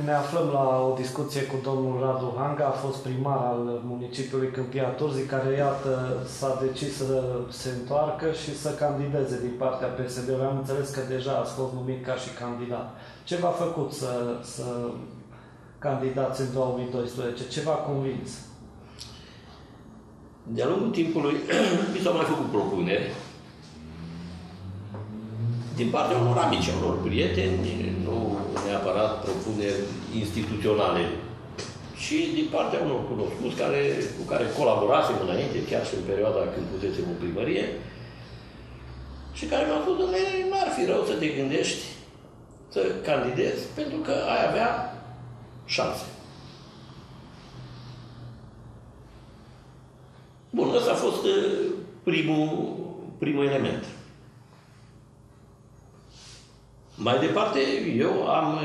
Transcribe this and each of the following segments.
Ne aflăm la o discuție cu domnul Radu Hanga, a fost primar al municipiului Câmpia Turzii, care, iată, s-a decis să se întoarcă și să candideze din partea PSD-ului. Am înțeles că deja ați fost numit ca și candidat. Ce v-a făcut să candidați în 2012? Ce v-a convins? De-a lungul timpului mi s-au mai făcut propuneri din partea unor amici, unor prieteni, nu neapărat propuneri instituționale, și din partea unor cunoscuți cu care colaborasem înainte, chiar și în perioada când pusesem în primărie, și care mi-au spus: n-ar fi rău să te gândești să candidezi, pentru că ai avea șanse. Bun, ăsta a fost primul element. Mai departe, eu am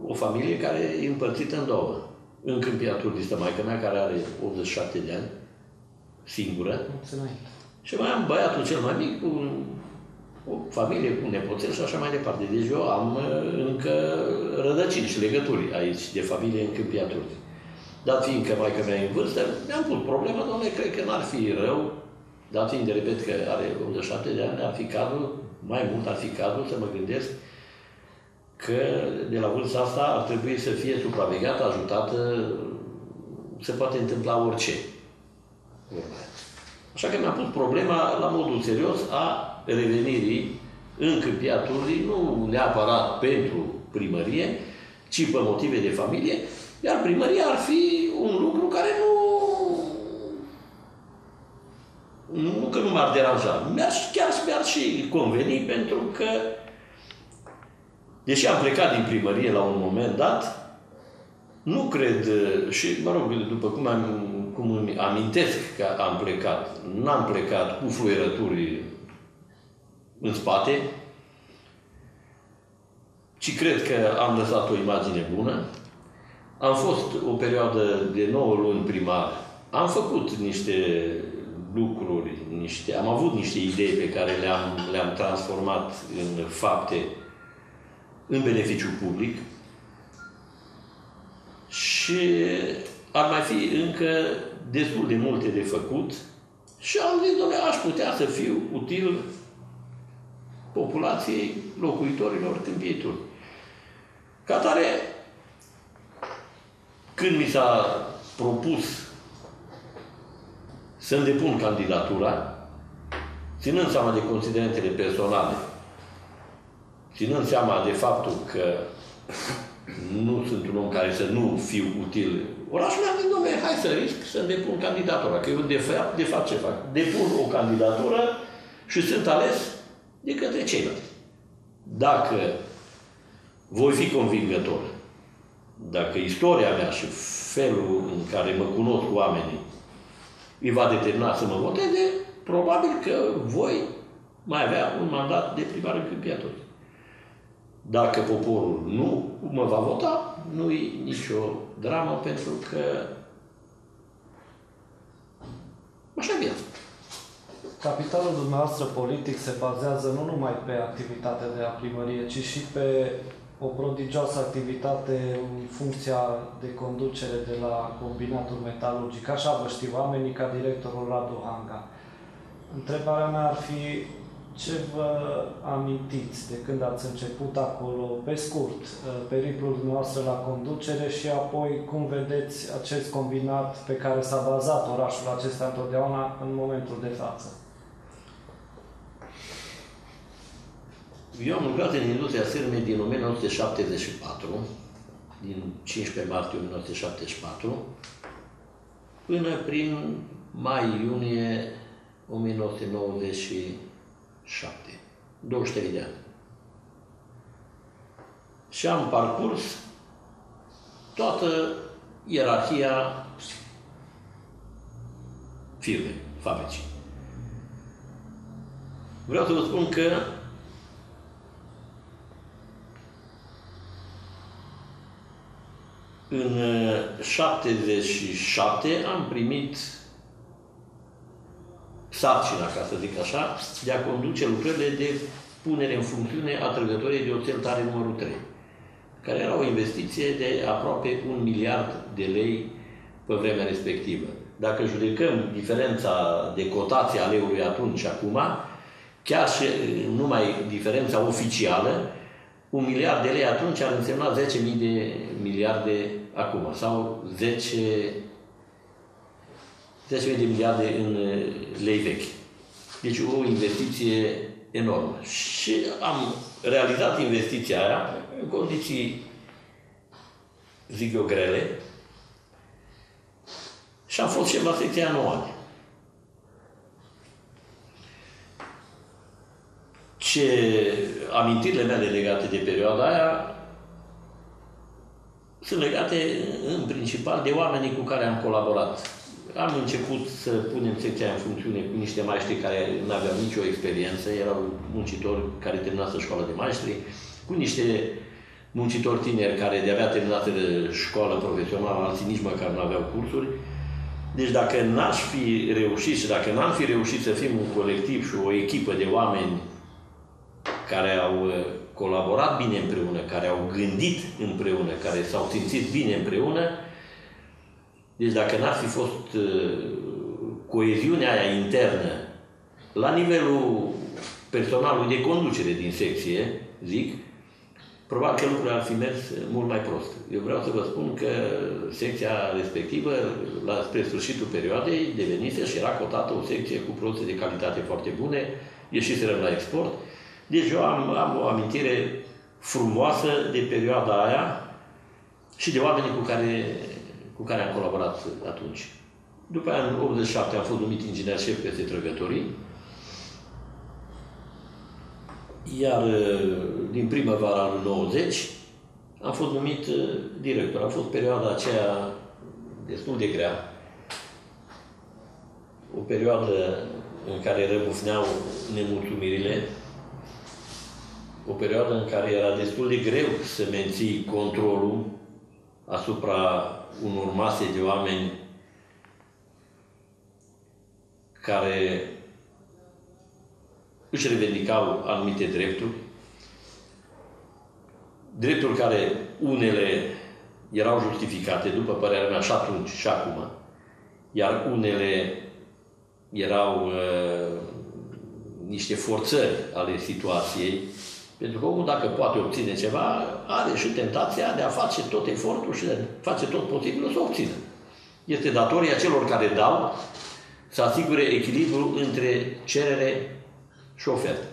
o familie care e împărțită în două. În Câmpia Turzii stă maică mea, care are 87 de ani, singură. Mulțumesc. Și mai am băiatul cel mai mic, cu o familie, cu nepoțel și așa mai departe. Deci eu am încă rădăcini și legături aici de familie în Câmpia Turzii. Dat fiindcă maică mea e în vârstă, mi-am pus problema: dom'le, cred că n-ar fi rău, dat fiind, de repet, că are 87 de ani, ar fi cazul, mai mult ar fi cazul să mă gândesc că de la vârsta asta ar trebui să fie supravegheată, ajutată, se poate întâmpla orice. Așa că mi-am pus problema la modul serios a revenirii în Câmpia Turzii, nu neapărat pentru primărie, ci pe motive de familie, iar primăria ar fi un lucru care nu că nu m-ar deranja, chiar mi-ar și conveni, pentru că, deși am plecat din primărie la un moment dat, nu cred, și, mă rog, după cum îmi amintesc că am plecat, n-am plecat cu fluierături în spate, ci cred că am lăsat o imagine bună. Am fost o perioadă de 9 luni primar, am făcut niște lucruri, am avut niște idei pe care le-am transformat în fapte în beneficiu public și ar mai fi încă destul de multe de făcut și am zis: dom'le, aș putea să fiu util populației, locuitorilor Câmpiei Turzii. Ca atare, când mi s-a propus să-mi depun candidatura, ținând seama de considerentele personale, ținând seama de faptul că nu sunt un om care să nu fiu util orașului, am zis: dom'le, hai să risc să-mi depun candidatura. Că eu, de fapt, ce fac? Depun o candidatură și sunt ales de către ceilalți. Dacă voi fi convingător, dacă istoria mea și felul în care mă cunosc oamenii îi va determina să mă voteze, probabil că voi mai avea un mandat de primar în Câmpia Turzii. Dacă poporul nu mă va vota, nu-i nicio dramă, pentru că așa e viața. Capitalul dumneavoastră politic se bazează nu numai pe activitatea de la primărie, ci și pe o prodigioasă activitate în funcția de conducere de la combinatul metalurgic. Așa vă știu oamenii, ca directorul Radu Hanga. Întrebarea mea ar fi: ce vă amintiți de când ați început acolo, pe scurt, periplul dumneavoastră la conducere, și apoi cum vedeți acest combinat pe care s-a bazat orașul acesta întotdeauna în momentul de față? Eu am lucrat în industria sârmei din 1974, din 15 martie 1974, până prin mai-iunie 1997. 23 de ani. Și am parcurs toată ierarhia firmei, fabricii. Vreau să vă spun că în 77 am primit sarcina, ca să zic așa, de a conduce lucrările de punere în funcțiune a trăgătorii de oțel tare numărul 3. care era o investiție de aproape 1 miliard de lei pe vremea respectivă. Dacă judecăm diferența de cotație a leului atunci și acum, chiar și numai diferența oficială, 1 miliard de lei atunci ar însemna 10.000 de miliarde acum, sau 10.000 de miliarde în lei vechi. Deci o investiție enormă. Și am realizat investiția aia în condiții, zic eu, grele, și am fost șef la secția 9 ani. Amintirile mele legate de perioada aia sunt legate în principal de oamenii cu care am colaborat. Am început să punem secția în funcțiune cu niște maestri care nu aveau nicio experiență, erau muncitori care terminaseră școala de maestri, cu niște muncitori tineri care de-abia terminaseră școală profesională, alții nici măcar nu aveau cursuri. Deci dacă n-aș fi reușit și dacă n-am fi reușit să fim un colectiv și o echipă de oameni care au colaborat bine împreună, care au gândit împreună, care s-au simțit bine împreună, deci dacă n-ar fi fost coeziunea aia internă la nivelul personalului de conducere din secție, zic, probabil că lucrurile ar fi mers mult mai prost. Eu vreau să vă spun că secția respectivă, spre sfârșitul perioadei, devenise și era cotată o secție cu produse de calitate foarte bune, ieșiserăm la export. Deci eu am o amintire frumoasă de perioada aia și de oamenii cu care am colaborat atunci. După aia, în 87, am fost numit inginer șef peste trăgătorii. Iar din primăvara anului 90 am fost numit director. A fost perioada aceea destul de grea. O perioadă în care răbufneau nemulțumirile. O perioadă în care era destul de greu să menții controlul asupra unor mase de oameni care își revendicau anumite drepturi, drepturi care unele erau justificate, după părerea mea, și atunci și acum, iar unele erau niște forțări ale situației, pentru că omul, dacă poate obține ceva, are și tentația de a face tot efortul și de a face tot posibilul să obțină. Este datoria celor care dau să asigure echilibru între cerere și ofertă.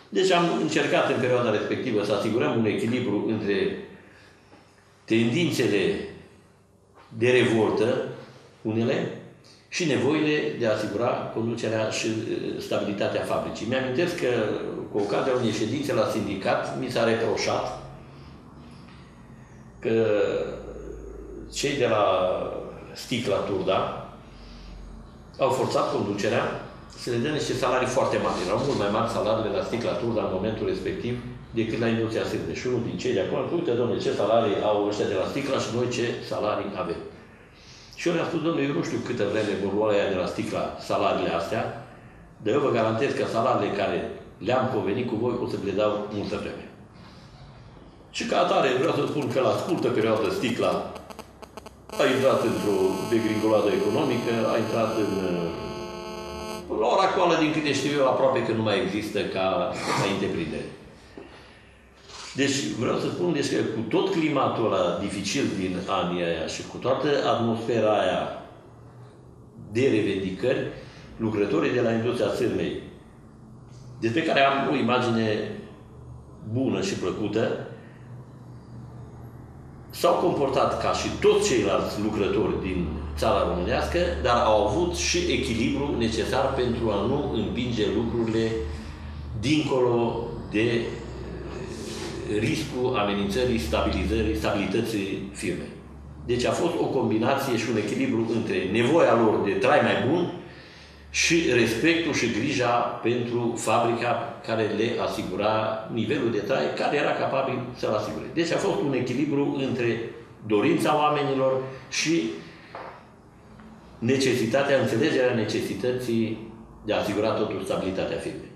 Deci am încercat în perioada respectivă să asigurăm un echilibru între tendințele de revoltă, unele, și nevoile de a asigura conducerea și stabilitatea fabricii. Mi-amintesc că, cu ocazia unei ședințe la sindicat, mi s-a reproșat că cei de la Sticla Turda au forțat conducerea să le dea niște salarii foarte mari. Erau mult mai mari salariile la Sticla Turda în momentul respectiv decât la industria Sârne. Și unul din cei de acolo, uite, domnule, ce salarii au ăștia de la Sticla și noi ce salarii avem. Și eu le-am spus, domnule, eu nu știu câtă vreme vor lua aia de la Sticla salariile astea, dar eu vă garantez că salariile care le-am convenit cu voi o să le dau multă vreme. Și ca atare vreau să spun că la scurtă perioadă Sticla a intrat într-o degringoladă economică, a intrat la ora actuală, din câte știu eu, aproape că nu mai există ca întreprindere. Deci vreau să spun că cu tot climatul ăla dificil din anii aia și cu toată atmosfera aia de revendicări, lucrătorii de la industria Sârmei, despre care am o imagine bună și plăcută, s-au comportat ca și toți ceilalți lucrători din țara românească, dar au avut și echilibru necesar pentru a nu împinge lucrurile dincolo de riscul amenințării stabilității firmei. Deci a fost o combinație și un echilibru între nevoia lor de trai mai bun și respectul și grija pentru fabrica care le asigura nivelul de trai care era capabil să-l asigure. Deci a fost un echilibru între dorința oamenilor și înțelegerea necesității de a asigura totul stabilitatea firmei.